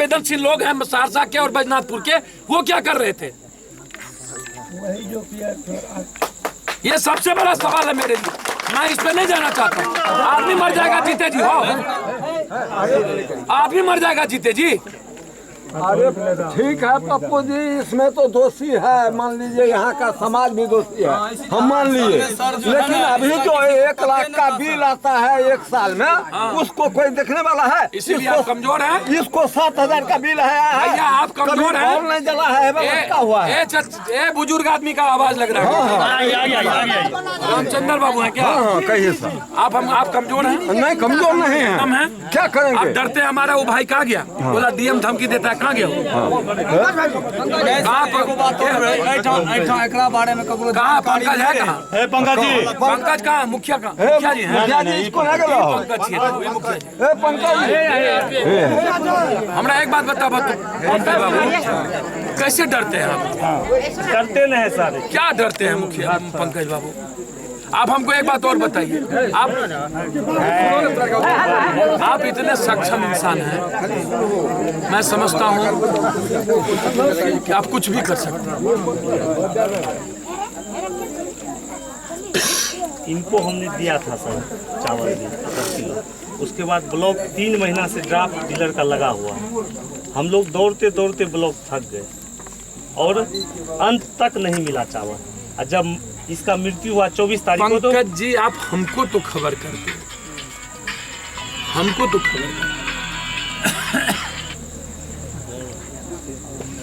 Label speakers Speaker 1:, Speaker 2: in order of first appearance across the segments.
Speaker 1: संवेदनशील लोग हैं सहरसा के और बैजनाथपुर के, वो क्या कर रहे थे? ये सबसे बड़ा सवाल है मेरे लिए, मैं इस पे नहीं जाना चाहता हूँ। आदमी मर जाएगा जीते जी, हो आदमी मर जाएगा जीते जी।
Speaker 2: अरे ठीक है पप्पू जी, इसमें तो दोषी है, मान लीजिए यहाँ का समाज भी दोषी है, हम मान लिए, लेकिन अभी जो 1 लाख का बिल आता है 1 साल में, उसको कोई देखने वाला है?
Speaker 1: इसीलिए आप कमजोर हैं।
Speaker 2: इसको 7,000 का बिल है,
Speaker 1: भैया आप कमजोर हैं।
Speaker 2: नहीं जला है, हुआ है।
Speaker 1: ये बुजुर्ग आदमी का आवाज लग रहा है। रामचंद्र बाबू है क्या?
Speaker 2: हाँ कहिए सर।
Speaker 1: आप कमजोर हैं?
Speaker 2: नहीं कमजोर नहीं है,
Speaker 1: कम है,
Speaker 2: क्या करेंगे?
Speaker 1: आप डरते हैं। हमारा वो भाई कहाँ गया? बोला डीएम धमकी देता है, कहाँ गया? कहाँ पंकज है? कहाँ पंकज जी? पंकज कहाँ? मुखिया कहाँ? मुखिया जी हैं। हमरा एक बात बता बाबू, कैसे डरते हैं आप?
Speaker 3: डरते नहीं सर।
Speaker 1: क्या डरते हैं मुखिया पंकज बाबू? आप हमको एक बात और बताइए, आप इतने सक्षम इंसान हैं, मैं समझता हूँ कि आप कुछ भी कर सकते हैं।
Speaker 3: इनको हमने दिया था सर चावल 10 किलो, उसके बाद ब्लॉक 3 महीना से ड्राफ्ट डीलर का लगा हुआ, हम लोग दौड़ते दौड़ते ब्लॉक थक गए और अंत तक नहीं मिला चावल। और जब इसका मृत्यु हुआ 24 तारीख को, तो
Speaker 1: पंकज जी आप हमको तो खबर कर दो, हमको तो खबर कर,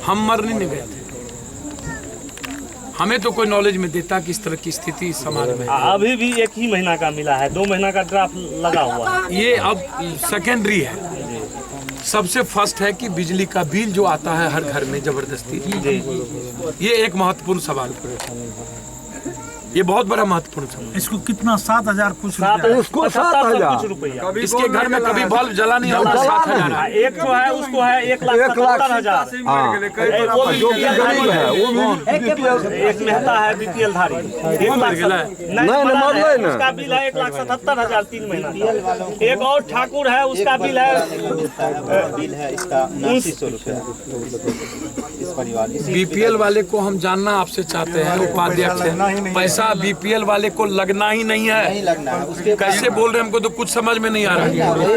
Speaker 1: हम मरने नहीं गए थे, हमें तो कोई नॉलेज में देता कि इस तरह की स्थिति समाज में।
Speaker 3: अभी भी 1 ही महीना का मिला है, 2 महीना का ड्राफ्ट लगा हुआ है।
Speaker 1: ये अब सेकेंडरी है, सबसे फर्स्ट है कि बिजली का बिल जो आता है हर घर में जबरदस्ती, ये एक महत्वपूर्ण सवाल, ये बहुत बड़ा महत्वपूर्ण सवाल।
Speaker 4: इसको कितना 7,000 कुछ
Speaker 2: इसको 7,000
Speaker 3: रुपया।
Speaker 1: इसके घर में कभी बल्ब जला नहीं होगा। 7,000
Speaker 3: एक जो है उसको है 1,70,000। एक मेहता है बीपीएल धारी, उसका बिल है 1,77,000 3 महीना। एक और ठाकुर है, उसका बिल है
Speaker 5: इसका 900 रुपया।
Speaker 1: बीपीएल वाले को हम जानना आपसे चाहते हैं, उपाध्यक्ष है, पैसा बीपीएल वाले को लगना ही नहीं है,
Speaker 5: नहीं लगना है। उसके
Speaker 1: कैसे बोल रहे हैं? हमको तो कुछ समझ में नहीं आ रहा है।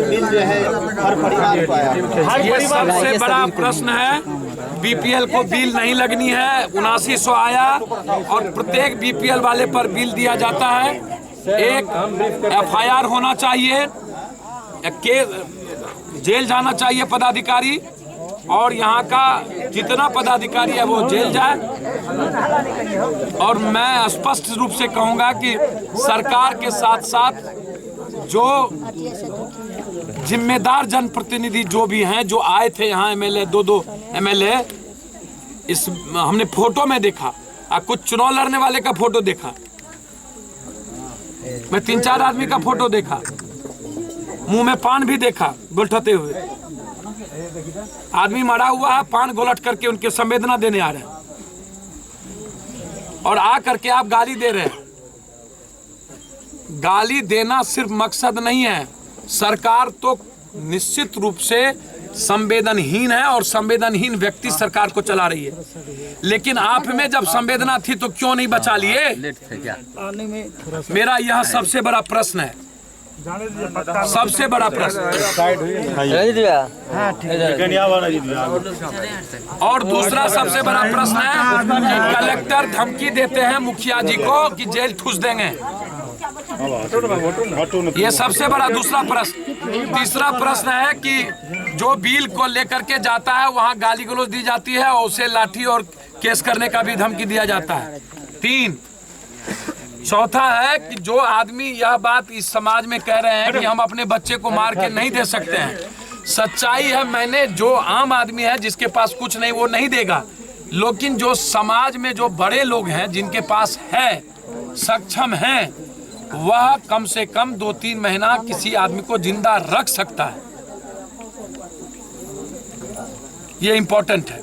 Speaker 5: बिल जो है हर परिवार को आया।
Speaker 1: ये सबसे बड़ा प्रश्न है, बीपीएल को बिल नहीं लगनी है। 7900 आया और प्रत्येक बीपीएल वाले पर बिल दिया जाता है। एक एफआईआर होना चाहिए, जेल जाना चाहिए पदाधिकारी, और यहाँ का जितना पदाधिकारी है वो जेल जाए। और मैं स्पष्ट रूप से कहूँगा कि सरकार के साथ साथ जो जिम्मेदार जनप्रतिनिधि जो भी हैं, जो आए थे यहाँ एमएलए, 2 एमएलए, इस हमने फोटो में देखा, कुछ चुनाव लड़ने वाले का फोटो देखा, मैं 3-4 आदमी का फोटो देखा, मुंह में पान भी देखा गोलठते हुए। आदमी मरा हुआ है, पान गोलट करके उनके संवेदना देने आ रहे हैं, और आ करके आप गाली दे रहे हैं। गाली देना सिर्फ मकसद नहीं है, सरकार तो निश्चित रूप से संवेदनहीन है और संवेदनहीन व्यक्ति सरकार को चला रही है, लेकिन आप में जब संवेदना थी तो क्यों नहीं बचा लिए? मेरा यह सबसे बड़ा प्रश्न है, सबसे बड़ा प्रश्न। और दूसरा सबसे बड़ा प्रश्न है कि कलेक्टर धमकी देते हैं मुखिया जी को कि जेल ठूस देंगे, ये सबसे बड़ा दूसरा प्रश्न। तीसरा प्रश्न है कि जो बिल को लेकर के जाता है वहाँ गाली गलौज दी जाती है और उसे लाठी और केस करने का भी धमकी दिया जाता है। 3, चौथा है कि जो आदमी यह बात इस समाज में कह रहे हैं कि हम अपने बच्चे को मार के नहीं दे सकते हैं, सच्चाई है, मैंने जो आम आदमी है जिसके पास कुछ नहीं वो नहीं देगा, लेकिन जो समाज में जो बड़े लोग हैं जिनके पास है, सक्षम हैं, वह कम से कम 2-3 महीना किसी आदमी को जिंदा रख सकता है। ये इंपॉर्टेंट है।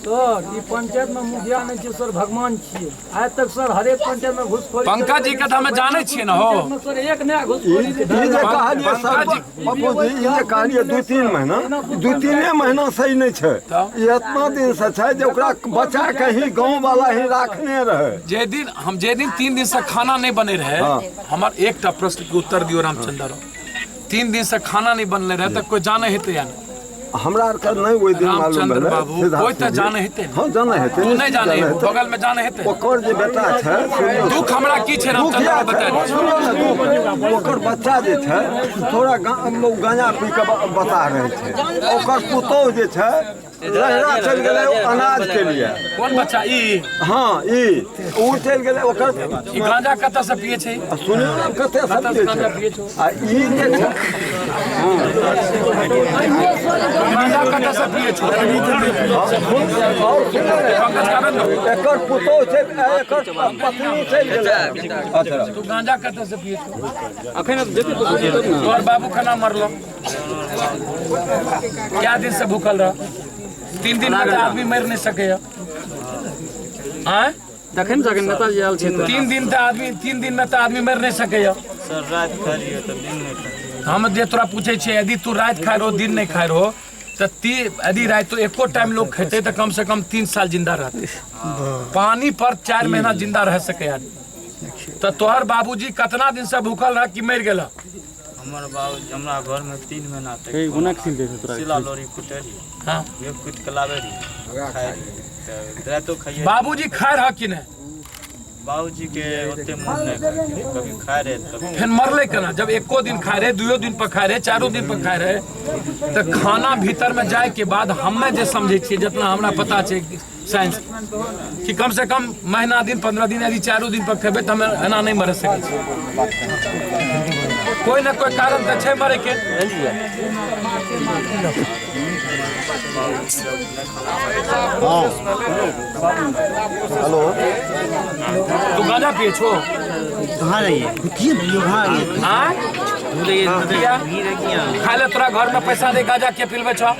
Speaker 4: सर ई पंचायत में मुखिया नहीं छे सर, भगवान छिए। आज तक सर हरेक पंचायत में घुसखोरी
Speaker 1: पंकज जी के तो हमें जाने छिए ना हो।
Speaker 4: सर एक नया घुसखोरी
Speaker 2: ये जे कहलिए सर पप्पू जी, ये जे कहलिए 2-3 महीना, 2-3 महीना सही नहीं छै। ये इतना दिन से छै जे ओकरा बचा के ही गांव वाला ही राखने रहे।
Speaker 1: जे दिन 3 दिन से खाना नहीं बने रहे, हमार एकटा प्रश्न के उत्तर दियो रामचंद्र। 3 दिन से खाना नहीं बनले रहे तो कोई जाने हेते या नहीं?
Speaker 2: हमरा आर के नहीं ओइ दिन मालूम
Speaker 1: रामचंद्र बाबू कोई तो जाने हेते।
Speaker 2: हां जाने हेते,
Speaker 1: तू नहीं जाने, बगल में जाने हेते।
Speaker 2: ओकर जे बेटा छै,
Speaker 1: दुख हमरा की छै रामचंद्र बता दे।
Speaker 2: सुनो ना, ओकर बच्चा जे छै थोड़ा लोग गांजा पी के बता रहे छै। ओकर पुतौह जे छै लहरा चल गेलै अनाज के लिए।
Speaker 1: कौन बच्चा ई?
Speaker 2: हाँ ई उ चल गेलै। ओकर
Speaker 1: ई गांजा कत से पिए छै?
Speaker 2: सुनियो ना कते सब पिए छै। आ ई जे छै
Speaker 1: गांजा कत से पिए छै?
Speaker 2: और
Speaker 1: पंकज का बंद
Speaker 2: एकर पुतौह छै, एकर पत्नी चल गेलै। अच्छा
Speaker 1: तू गांजा कत से पिए छै? अखन जेते तो और बाबू खाना मरलो क्या दिन से भूखल रह? 3 दिन में तो आदमी मर नहीं सके।
Speaker 4: देखन जगन नेताजी आयल छै
Speaker 1: 3 दिन में तो आदमी मर नहीं सके।
Speaker 3: सर रात खा रही है तो दिन में खा।
Speaker 1: हम जे तोरा पूछे छे, यदि तू रात खाए रहो दिन नहीं खाए रहो तो यदि रात तो एको टाइम लोग खेते तो कम से कम 3 साल जिंदा रहते। पानी पर 4 महीना जिंदा रह सके आदमी। तो तोहर बाबूजी कितना दिन से भूखल रह कि मर गेला?
Speaker 3: हमारे बाबू हमरा घर में 3 महीना तक सिला लोरी कुटे रही।
Speaker 1: हाँ
Speaker 3: एक कुट के लावे रही, खाए रही। रातो खाइए।
Speaker 1: बाबूजी खाए रह कि नहीं?
Speaker 3: बाबूजी के ओते मन नहीं करे, कभी खाए रहे कभी।
Speaker 1: फिर मरले केना? जब एको दिन खाए रहे, 2 दिन पर खाए रहे, 4 दिन पर खाए रहे, तो खाना भीतर में जाए के बाद हमें जे समझे छिए, जितना हमरा पता छै साइंस कि कम से कम महीना दिन 15 दिन यदि 4 दिन पर खेबे तो हमें एना नहीं मर सके छी। कोई ना कोई कारण तो छै मरे के।
Speaker 2: हेलो
Speaker 1: तू गांजा पिए छो?
Speaker 5: कहाँ रहिए?
Speaker 1: हाँ खा ले, तोरा घर में पैसा दे गांजा के पिलबे छो?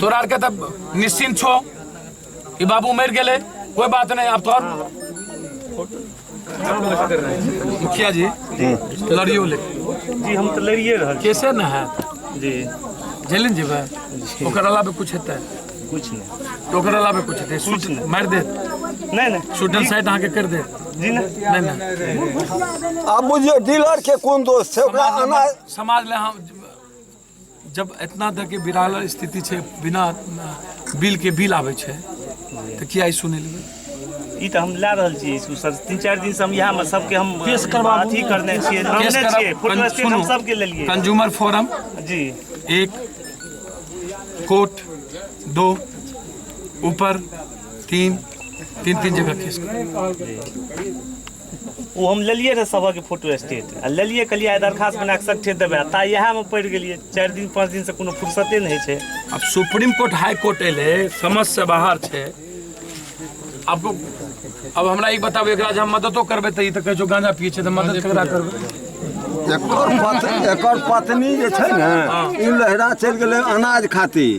Speaker 1: तोरा आर के तब निश्चिंत छो कि बाबू मर गेले, कोई बात नहीं। अब तोहर मुखिया जी लड़ियो ले
Speaker 3: जी, हम तो लड़िए रह
Speaker 1: कैसे न है
Speaker 3: जी।
Speaker 1: जेलिन जीवे ओकर अलावे कुछ हेतै?
Speaker 3: कुछ नहीं।
Speaker 1: ओकर अलावे कुछ हेतै? सूट मार दे,
Speaker 3: नहीं नहीं
Speaker 1: शूटन साइड अहाँ के कर दे।
Speaker 3: जी
Speaker 1: नहीं नहीं
Speaker 2: अब बुझियो डीलर के कोन दोस्त छै ओकरा अनाज
Speaker 1: समाज ले हम जब इतना तक के विराल स्थिति छै, बिना बिल के बिल आवे छै तो किया ई सुने लेबै?
Speaker 3: ई तो हम ला रहल छी इसको सर। 3-4 दिन से हम यहाँ में सबके हम पेश करवा अथी करने छिए, हमने छिए फोटो स्टेट हम सबके ले लिए।
Speaker 1: कंज्यूमर फोरम
Speaker 3: जी
Speaker 1: 1 कोट 2 ऊपर 3 जगह केस
Speaker 3: वो हम ले लिए रहे सबके फोटो स्टेट आ ले लिए कहलिए दरखास्त बना के सट्ठे देबै ता इएह में पड़ गेलिए। 4 दिन 5 दिन से कोनो फुर्सते नहीं छै।
Speaker 1: अब सुप्रीम कोर्ट हाई कोर्ट एले, समझ से बाहर छै। आपको अब हमरा ई बताबे, एकरा जे हम मददो करबै त ई त कहै छौ गांजा पिए छै त मदद केकरा करबै?
Speaker 2: एकर पत्नी जे छै ने ई लहरा चल गेलै अनाज खातिर।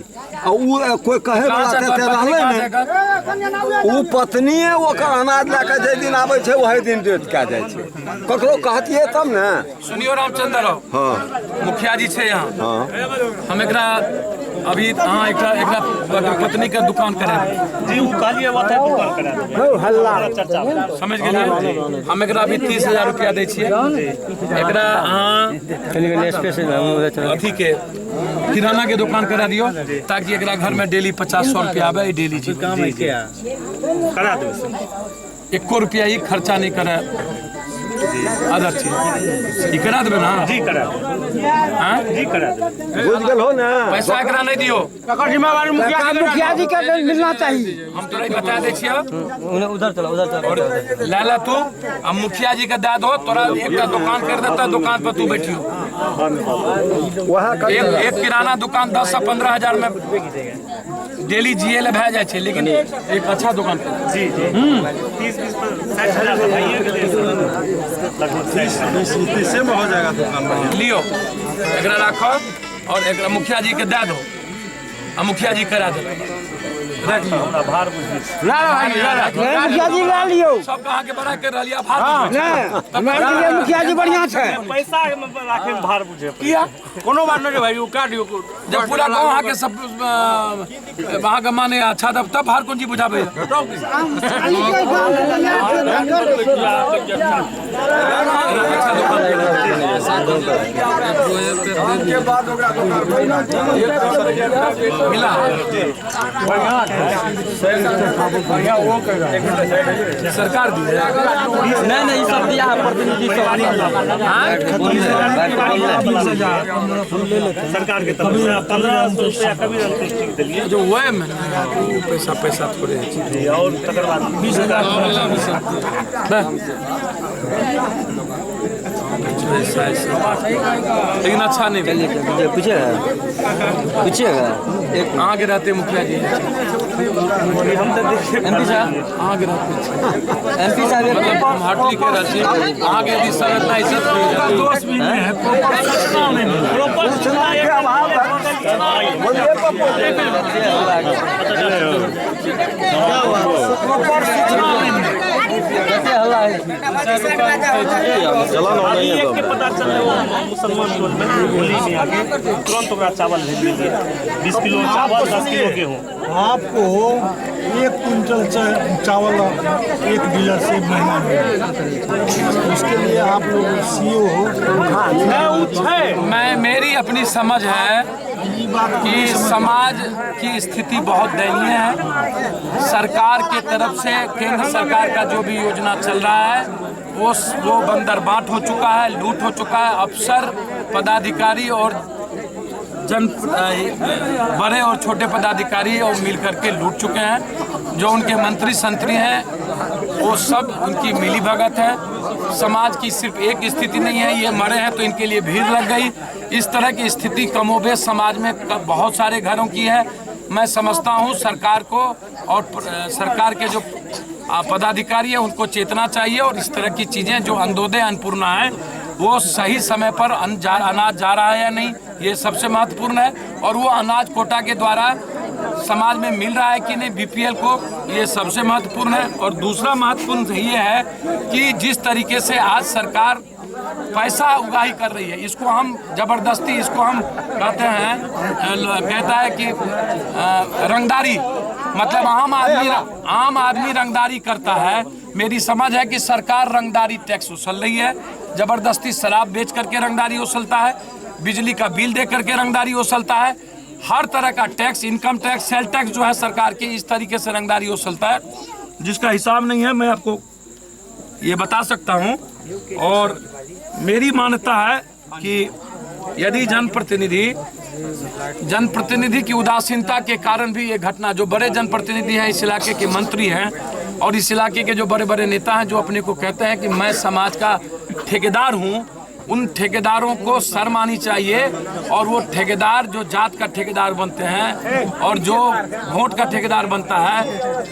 Speaker 2: आ उ कोई कहे वाला ते रहले ने, उ पत्नीए ओकर अनाज ला के जे दिन आबै छै वही दिन डेट कऽ जाइ छै। ककरो कहतिए तब ने।
Speaker 1: सुनियो रामचंद्र,
Speaker 2: हां
Speaker 1: मुखिया जी छै यहाँ।
Speaker 2: हां
Speaker 1: हम एकरा अभी अहाँ एकरा पत्नी के दुकान करा
Speaker 3: जी, वो कहलिए बात है दुकान करा देबै।
Speaker 2: हल्ला
Speaker 3: चर्चा
Speaker 1: समझ गेलिए? हम एकरा अभी 30,000 रुपया दै छियै। एकरा अहाँ अथी के किराना के दुकान करा दियो ताकि एकरा घर में डेली 50-100 रुपया आवे। डेली जी
Speaker 3: करा देबै।
Speaker 1: एको रुपया ही खर्चा नहीं करे अदर चीज। ई करा देबै ना?
Speaker 3: जी करा देबै।
Speaker 1: हाँ
Speaker 3: जी करा देबै।
Speaker 2: बुझ गेल हो ना।
Speaker 1: पैसा एकरा नहीं दियो,
Speaker 4: मुखिया जी के मिलना चाहिए।
Speaker 1: हम तोरा बता दे छियै।
Speaker 4: उधर चला
Speaker 1: लाला तू अब मुखिया जी के दे दो, तोरा एक दुकान कर देता, दुकान पर तू बैठियो। एक किराना दुकान 10 से 15 हजार में डेली जिए ले भए जाइ छै, लेकिन एक अच्छा दुकान कर।
Speaker 3: जी जी 30-20-60 हजार तो भाइए के लिए लगभग 30 में हो जाएगा दुकान।
Speaker 1: लियो एकरा राखो और एक मुखिया जी के दे दो, मुखिया जी करा दो, रख लो।
Speaker 3: भार बुझी
Speaker 5: मुखिया जी ला लियो।
Speaker 1: सब कहाँ के बड़ा कर रही भार
Speaker 5: मुखिया जी बढ़िया है।
Speaker 3: पैसा राखे में भार बुझे
Speaker 1: किया
Speaker 3: कोनो बात नहीं भाई, वो काट दियो।
Speaker 1: जब पूरा गाँव वहाँ के सब वहाँ का माने अच्छा तब भार कौन जी बुझा भाई। मिला सरकार दी नहीं सब दिया है प्रतिनिधि
Speaker 3: सरकार के तरफ से 1500 रुपया कभी अंतुष्टि दिलिए
Speaker 1: जो हुआ है मैंने पैसा थोड़े
Speaker 3: और तकर बाद 20,000
Speaker 1: लेकिन अच्छा नहीं
Speaker 5: पीछे
Speaker 1: कहाँ के रहते मुखिया जी
Speaker 3: हम तो
Speaker 1: MP साहब कहाँ के रहते
Speaker 5: MP साहब
Speaker 1: मतलब हम हाटली के रहते कहाँ के यदि संरचना इज्जत दोस्त भी है
Speaker 3: पता चले मुसलमान होली में आगे तुरंत चावल भेज दीजिए 20 किलो चावल 10 किलो गेहूँ।
Speaker 6: आपको 1 क्विंटल चावल एक डीलर से महीना में, उसके लिए आप लोग CEO हो।
Speaker 1: मेरी अपनी समझ है कि समाज की स्थिति बहुत दयनीय है। सरकार की तरफ से केंद्र सरकार का जो भी योजना चल रहा है वो बंदर बाट हो चुका है, लूट हो चुका है। अफसर पदाधिकारी और बड़े और छोटे पदाधिकारी और मिल करके लूट चुके हैं। जो उनके मंत्री संतरी हैं वो सब उनकी मिली भगत है। समाज की सिर्फ एक स्थिति नहीं है, ये मरे हैं तो इनके लिए भीड़ लग गई। इस तरह की स्थिति कमोबेश समाज में बहुत सारे घरों की है। मैं समझता हूँ सरकार को और सरकार के जो पदाधिकारी है उनको चेतना चाहिए और इस तरह की चीज़ें जो अंत्योदय अन्नपूर्णा है वो सही समय पर अनाज जा रहा है या नहीं, ये सबसे महत्वपूर्ण है। और वो अनाज कोटा के द्वारा समाज में मिल रहा है कि नहीं BPL को, ये सबसे महत्वपूर्ण है। और दूसरा महत्वपूर्ण ये है कि जिस तरीके से आज सरकार पैसा उगाही कर रही है, इसको हम जबरदस्ती, इसको हम कहते हैं, कहता है कि रंगदारी, मतलब आम आदमी रंगदारी करता है। मेरी समझ है कि सरकार रंगदारी टैक्स उछल रही है, जबरदस्ती शराब बेच करके रंगदारी उछलता है, बिजली का बिल दे करके रंगदारी उछलता है, हर तरह का tax, income tax, sale tax जो है सरकार की, इस तरीके से रंगदारी उछलता है जिसका हिसाब नहीं है। मैं आपको ये बता सकता हूँ। और मेरी मान्यता है कि यदि जनप्रतिनिधि की उदासीनता के कारण भी ये घटना, जो बड़े जनप्रतिनिधि हैं, इस इलाके के मंत्री हैं और इस इलाके के जो बड़े बड़े नेता हैं जो अपने को कहते हैं कि मैं समाज का ठेकेदार हूँ, उन ठेकेदारों को शर्म आनी चाहिए। और वो ठेकेदार जो जात का ठेकेदार बनते हैं और जो वोट का ठेकेदार बनता है,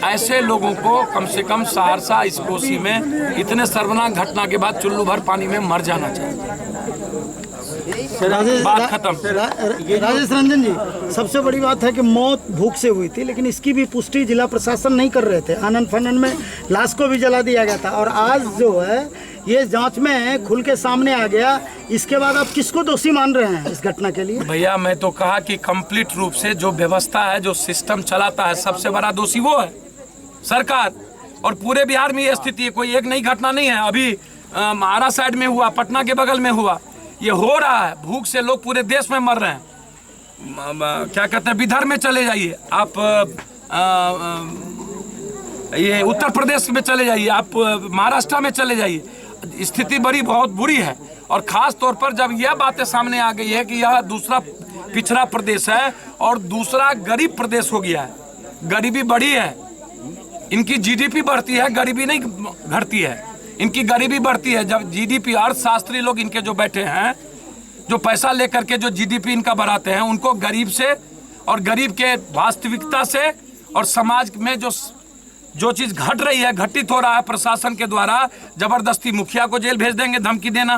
Speaker 1: ऐसे लोगों को कम से कम सहरसा इस कोसी में इतने सर्वनाक घटना के बाद चुल्लू भर पानी में मर जाना चाहिए। बात खत्म।
Speaker 6: राजेश रंजन जी, सबसे बड़ी बात है कि मौत भूख से हुई थी, लेकिन इसकी भी पुष्टि जिला प्रशासन नहीं कर रहे थे। आनंद फानंद में लाश को भी जला दिया गया था और आज जो है ये जांच में खुल के सामने आ गया। इसके बाद आप किसको दोषी मान रहे हैं इस घटना के लिए?
Speaker 1: भैया मैं तो कहा कि कंप्लीट रूप से जो व्यवस्था है, जो सिस्टम चलाता है, सबसे बड़ा दोषी वो है सरकार। और पूरे बिहार में ये स्थिति है, कोई एक नई घटना नहीं है। अभी महाराष्ट्र साइड में हुआ, पटना के बगल में हुआ, ये हो रहा है। भूख से लोग पूरे देश में मर रहे हैं। क्या कहते हैं, विदर्भ में चले जाइए आप, ये उत्तर प्रदेश में चले जाइए आप, महाराष्ट्र में चले जाइए, स्थिति बहुत बुरी है। और ख़ास तौर पर जब यह बातें सामने आ गई है कि यह दूसरा पिछड़ा प्रदेश है और दूसरा गरीब प्रदेश हो गया है, गरीबी बढ़ी है, इनकी GDP बढ़ती है, गरीबी नहीं घटती है, इनकी गरीबी बढ़ती है। जब GDP, अर्थशास्त्री लोग इनके जो बैठे हैं, जो पैसा लेकर के जो GDP इनका बढ़ाते हैं, उनको गरीब से और गरीब के वास्तविकता से और समाज में जो जो चीज घट रही है, घटित हो रहा है प्रशासन के द्वारा, जबरदस्ती मुखिया को जेल भेज देंगे, धमकी देना,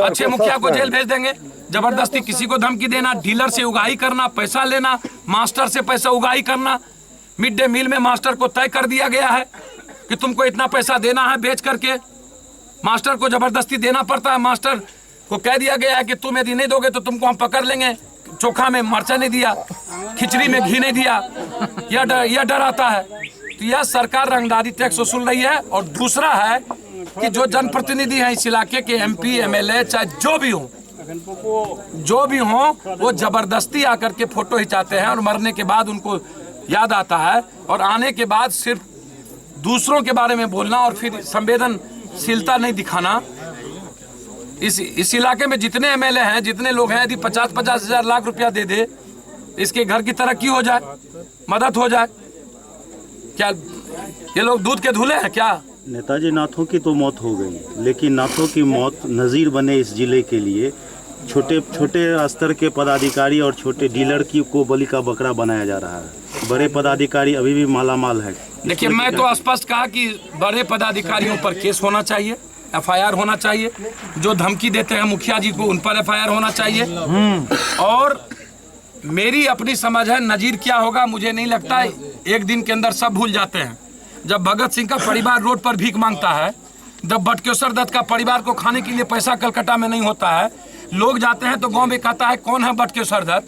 Speaker 1: अच्छे मुखिया को जेल भेज देंगे, जबरदस्ती किसी को धमकी देना, डीलर से उगाही करना, पैसा लेना, मास्टर से पैसा उगाही करना। मिड डे मील में मास्टर को तय कर दिया गया है कि तुमको इतना पैसा देना है, बेच करके मास्टर को जबरदस्ती देना पड़ता है। मास्टर को कह दिया गया है कि तुम यदि नहीं दोगे तो तुमको हम पकड़ लेंगे। चोखा में मरचा नहीं दिया, खिचड़ी में घी नहीं दिया, यह डर आता है। तो यह सरकार रंगदारी टैक्स वसूल रही है। और दूसरा है कि जो जनप्रतिनिधि हैं इस इलाके के, MP MLA चाहे जो भी हो, वो जबरदस्ती आकर के फोटो खिंचाते हैं और मरने के बाद उनको याद आता है, और आने के बाद सिर्फ दूसरों के बारे में बोलना और फिर संवेदनशीलता नहीं दिखाना। इस इलाके में जितने MLA हैं, जितने लोग हैं, यदि 50-50 हजार लाख रुपया दे दे, इसके घर की तरक्की हो जाए, मदद हो जाए। क्या ये लोग दूध के धुले हैं क्या?
Speaker 7: नेताजी नाथों की तो मौत हो गई, लेकिन नाथों की मौत नज़ीर बने इस जिले के लिए। छोटे स्तर के पदाधिकारी और छोटे डीलर को बलि का बकरा बनाया जा रहा है। बड़े पदाधिकारी अभी भी मालामाल है।
Speaker 1: देखिए, मैं तो स्पष्ट कहा कि बड़े पदाधिकारियों पर केस होना चाहिए, FIR होना चाहिए। जो धमकी देते हैं मुखिया जी को, उन पर FIR होना चाहिए। और मेरी अपनी समझ है, नज़ीर क्या होगा मुझे नहीं लगता है। एक दिन के अंदर सब भूल जाते हैं। जब भगत सिंह का परिवार रोड पर भीख मांगता है, जब बटकेश्वर दत्त का परिवार को खाने के लिए पैसा कलकत्ता में नहीं होता है, लोग जाते हैं तो गांव में कहता है कौन है बटकेश्वर दत्त,